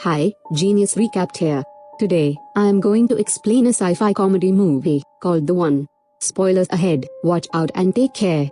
Hi, Genius Recapped here. Today, I am going to explain a sci-fi comedy movie called The One. Spoilers ahead, watch out and take care.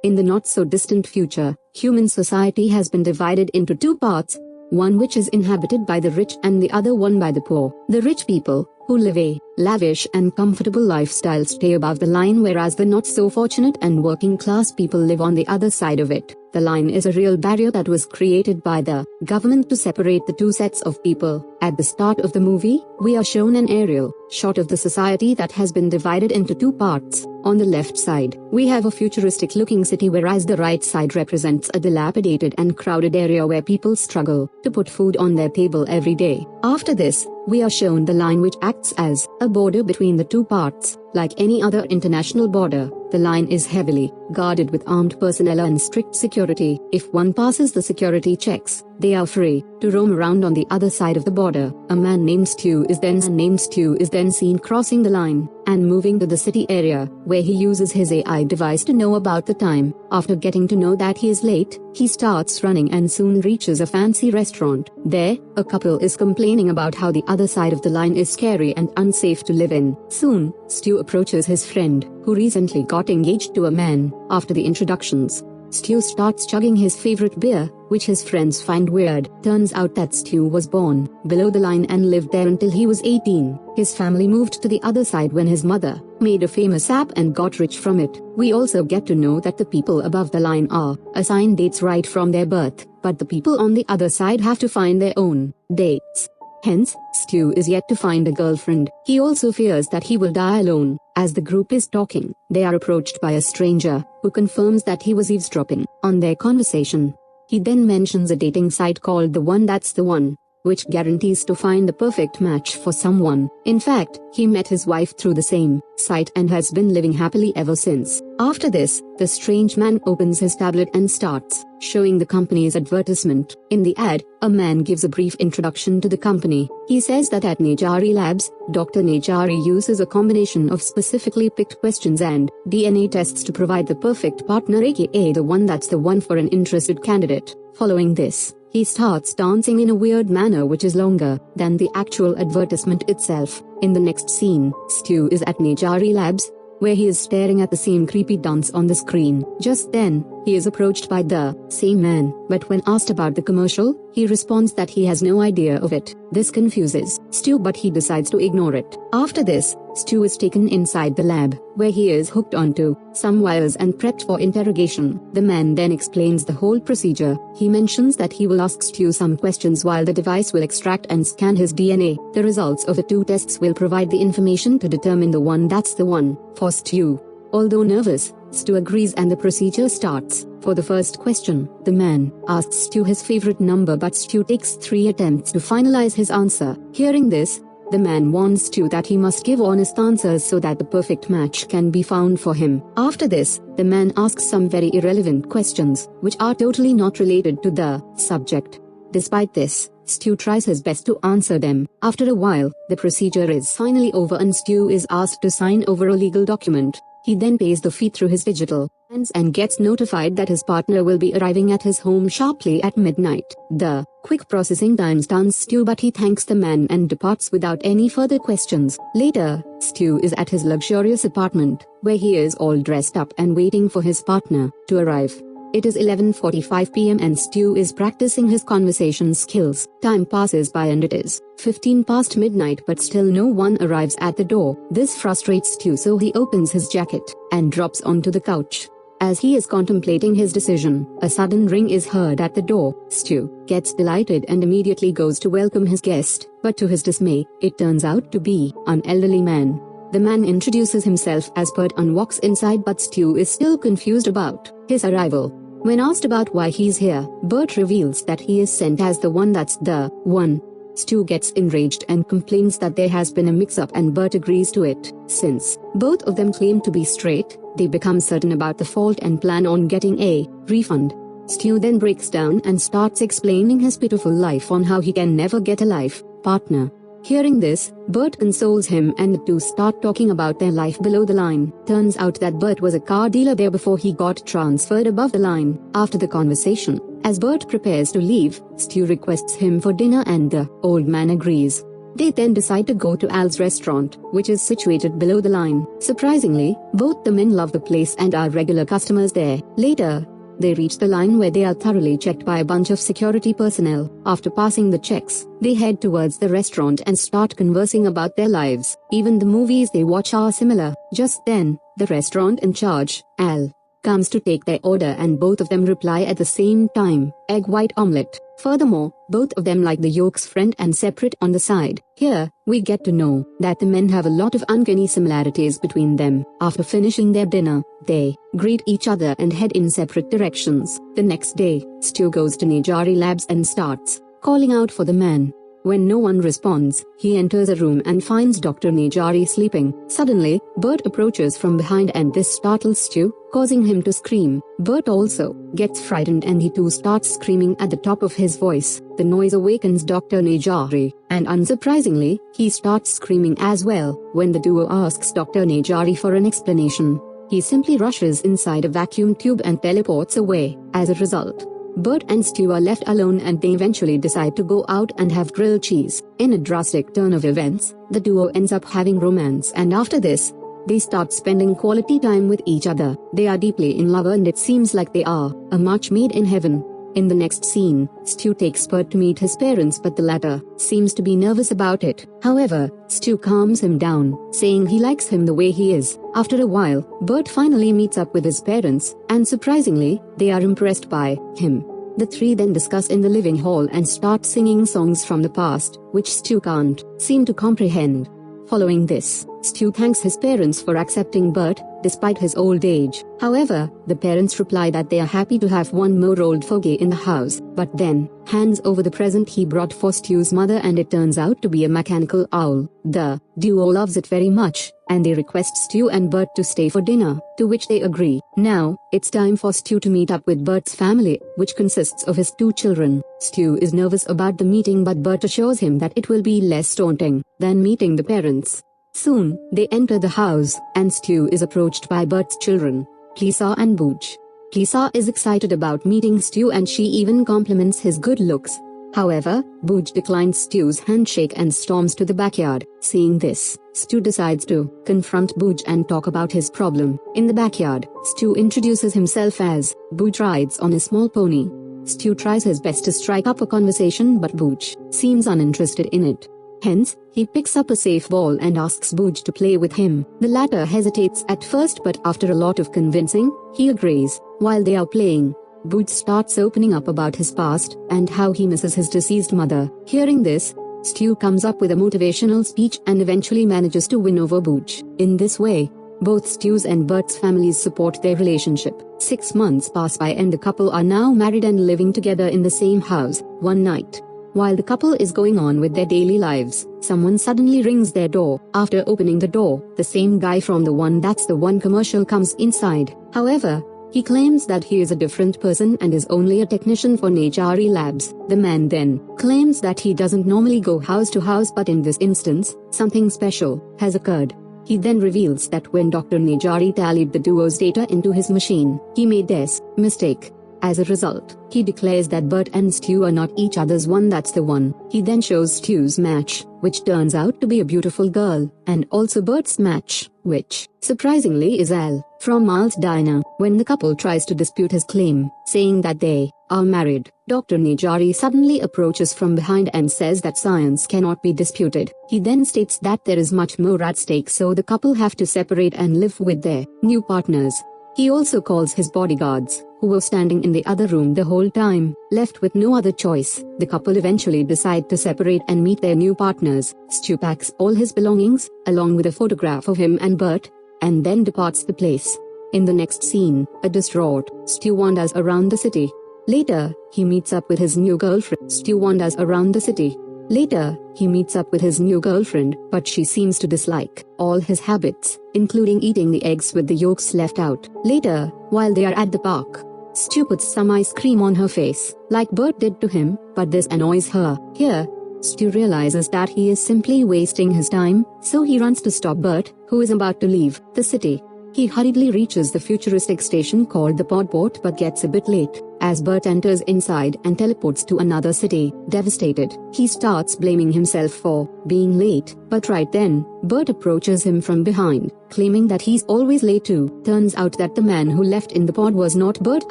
In the not-so-distant future, human society has been divided into two parts, one which is inhabited by the rich and the other one by the poor. The rich people, who live a lavish and comfortable lifestyle, stay above the line, whereas the not-so-fortunate and working-class people live on the other side of it. The line is a real barrier that was created by the government to separate the two sets of people. At the start of the movie, we are shown an aerial shot of the society that has been divided into two parts. On the left side, we have a futuristic-looking city, whereas the right side represents a dilapidated and crowded area where people struggle to put food on their table every day. After this, we are shown the line which acts as a border between the two parts. Like any other international border, the line is heavily guarded with armed personnel and strict security. If one passes the security checks, they are free to roam around on the other side of the border. A man named Stu is then seen crossing the line and moving to the city area, where he uses his AI device to know about the time. After getting to know that he is late, he starts running and soon reaches a fancy restaurant. There, a couple is complaining about how the other side of the line is scary and unsafe to live in. Soon, Stu approaches his friend, who recently got engaged to a man. After the introductions, Stu starts chugging his favorite beer, which his friends find weird. Turns out that Stu was born below the line and lived there until he was 18. His family moved to the other side when his mother made a famous app and got rich from it. We also get to know that the people above the line are assigned dates right from their birth, but the people on the other side have to find their own dates. Hence, Stu is yet to find a girlfriend. He also fears that he will die alone. As the group is talking, they are approached by a stranger, who confirms that he was eavesdropping on their conversation. He then mentions a dating site called The One That's the One, which guarantees to find the perfect match for someone. In fact, he met his wife through the same site and has been living happily ever since. After this, the strange man opens his tablet and starts showing the company's advertisement. In the ad, a man gives a brief introduction to the company. He says that at Najari Labs, Dr. Najari uses a combination of specifically picked questions and DNA tests to provide the perfect partner, aka the one that's the one for an interested candidate. Following this, he starts dancing in a weird manner which is longer than the actual advertisement itself. In the next scene, Stu is at Najari Labs, where he is staring at the same creepy dance on the screen. Just then, he is approached by the same man, but when asked about the commercial, he responds that he has no idea of it. This confuses Stu, but he decides to ignore it. After this, Stu is taken inside the lab, where he is hooked onto some wires and prepped for interrogation. The man then explains the whole procedure. He mentions that he will ask Stu some questions while the device will extract and scan his DNA. The results of the two tests will provide the information to determine the one that's the one for Stu. Although nervous, Stu agrees and the procedure starts. For the first question, the man asks Stu his favorite number, but Stu takes 3 attempts to finalize his answer. Hearing this, the man warns Stu that he must give honest answers so that the perfect match can be found for him. After this, the man asks some very irrelevant questions, which are totally not related to the subject. Despite this, Stu tries his best to answer them. After a while, the procedure is finally over and Stu is asked to sign over a legal document. He then pays the fee through his digital hands and gets notified that his partner will be arriving at his home sharply at midnight. The quick processing time stuns Stu, but he thanks the man and departs without any further questions. Later, Stu is at his luxurious apartment, where he is all dressed up and waiting for his partner to arrive. It is 11:45 p.m. and Stu is practicing his conversation skills. Time passes by and it is 15 past midnight, but still no one arrives at the door. This frustrates Stu, so he opens his jacket and drops onto the couch. As he is contemplating his decision, a sudden ring is heard at the door. Stu gets delighted and immediately goes to welcome his guest, but to his dismay, it turns out to be an elderly man. The man introduces himself as Burt and walks inside, but Stu is still confused about his arrival. When asked about why he's here, Burt reveals that he is sent as the one that's the one. Stu gets enraged and complains that there has been a mix-up, and Burt agrees to it. Since both of them claim to be straight, they become certain about the fault and plan on getting a refund. Stu then breaks down and starts explaining his pitiful life on how he can never get a life partner. Hearing this, Burt consoles him and the two start talking about their life below the line. Turns out that Burt was a car dealer there before he got transferred above the line. After the conversation, As Burt prepares to leave, Stu requests him for dinner and the old man agrees. They then decide to go to Al's restaurant, which is situated below the line. Surprisingly, both the men love the place and are regular customers there. Later, they reach the line where they are thoroughly checked by a bunch of security personnel. After passing the checks, they head towards the restaurant and start conversing about their lives. Even the movies they watch are similar. Just then, the restaurant in charge, Al, comes to take their order and both of them reply at the same time, egg white omelette. Furthermore, both of them like the yolks friend and separate on the side. Here, we get to know that the men have a lot of uncanny similarities between them. After finishing their dinner, they greet each other and head in separate directions. The next day, Stu goes to Nejari Labs and starts calling out for the man. When no one responds, he enters a room and finds Dr. Nejari sleeping. Suddenly, Burt approaches from behind and this startles Stu, causing him to scream. Burt also gets frightened and he too starts screaming at the top of his voice. The noise awakens Dr. Nejari, and unsurprisingly, he starts screaming as well. When the duo asks Dr. Nejari for an explanation, he simply rushes inside a vacuum tube and teleports away. As a result, Burt and Stu are left alone and they eventually decide to go out and have grilled cheese. In a drastic turn of events, the duo ends up having romance and after this, they start spending quality time with each other. They are deeply in love and it seems like they are a match made in heaven. In the next scene, Stu takes Burt to meet his parents but the latter seems to be nervous about it. However, Stu calms him down, saying he likes him the way he is. After a while, Burt finally meets up with his parents, and surprisingly, they are impressed by him. The three then discuss in the living hall and start singing songs from the past, which Stu can't seem to comprehend. Following this, Stu thanks his parents for accepting Burt, despite his old age. However, the parents reply that they are happy to have one more old fogey in the house, but then hands over the present he brought for Stu's mother and it turns out to be a mechanical owl. The duo loves it very much, and they request Stu and Burt to stay for dinner, to which they agree. Now, it's time for Stu to meet up with Burt's family, which consists of his 2 children. Stu is nervous about the meeting but Burt assures him that it will be less daunting than meeting the parents. Soon, they enter the house, and Stu is approached by Burt's children, Lisa and Booch. Lisa is excited about meeting Stu and she even compliments his good looks. However, Booch declines Stu's handshake and storms to the backyard. Seeing this, Stu decides to confront Booch and talk about his problem. In the backyard, Stu introduces himself as Booch rides on a small pony. Stu tries his best to strike up a conversation but Booch seems uninterested in it. Hence, he picks up a safe ball and asks Booch to play with him. The latter hesitates at first but after a lot of convincing, he agrees. While they are playing, Booch starts opening up about his past and how he misses his deceased mother. Hearing this, Stu comes up with a motivational speech and eventually manages to win over Booch. In this way, both Stu's and Burt's families support their relationship. 6 months pass by and the couple are now married and living together in the same house. One night, while the couple is going on with their daily lives, someone suddenly rings their door. After opening the door, the same guy from the One That's the One commercial comes inside. However, he claims that he is a different person and is only a technician for Nejari Labs. The man then claims that he doesn't normally go house to house but in this instance, something special has occurred. He then reveals that when Dr. Nejari tallied the duo's data into his machine, he made this mistake. As a result, he declares that Burt and Stu are not each other's One That's the One. He then shows Stu's match, which turns out to be a beautiful girl, and also Burt's match, which, surprisingly is Al, from Al's diner. When the couple tries to dispute his claim, saying that they are married, Dr. Nejari suddenly approaches from behind and says that science cannot be disputed. He then states that there is much more at stake so the couple have to separate and live with their new partners. He also calls his bodyguards, who were standing in the other room the whole time. Left with no other choice, the couple eventually decide to separate and meet their new partners. Stu packs all his belongings, along with a photograph of him and Burt, and then departs the place. In the next scene, a distraught Stu wanders around the city. Later, he meets up with his new girlfriend. Stu wanders around the city. Later, he meets up with his new girlfriend, but she seems to dislike all his habits, including eating the eggs with the yolks left out. Later, while they are at the park, Stu puts some ice cream on her face, like Burt did to him, but this annoys her. Here, Stu realizes that he is simply wasting his time, so he runs to stop Burt, who is about to leave the city. He hurriedly reaches the futuristic station called the Podport but gets a bit late. As Burt enters inside and teleports to another city, devastated, he starts blaming himself for being late, but right then, Burt approaches him from behind, claiming that he's always late too. Turns out that the man who left in the pod was not Burt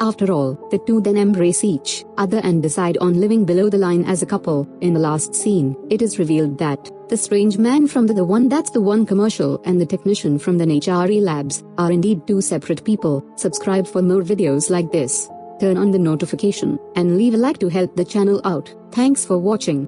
after all. The two then embrace each other and decide on living below the line as a couple. In the last scene, it is revealed that the strange man from the One That's the One commercial and the technician from the NHRE labs are indeed two separate people. Subscribe for more videos like this. Turn on the notification and leave a like to help the channel out. Thanks for watching.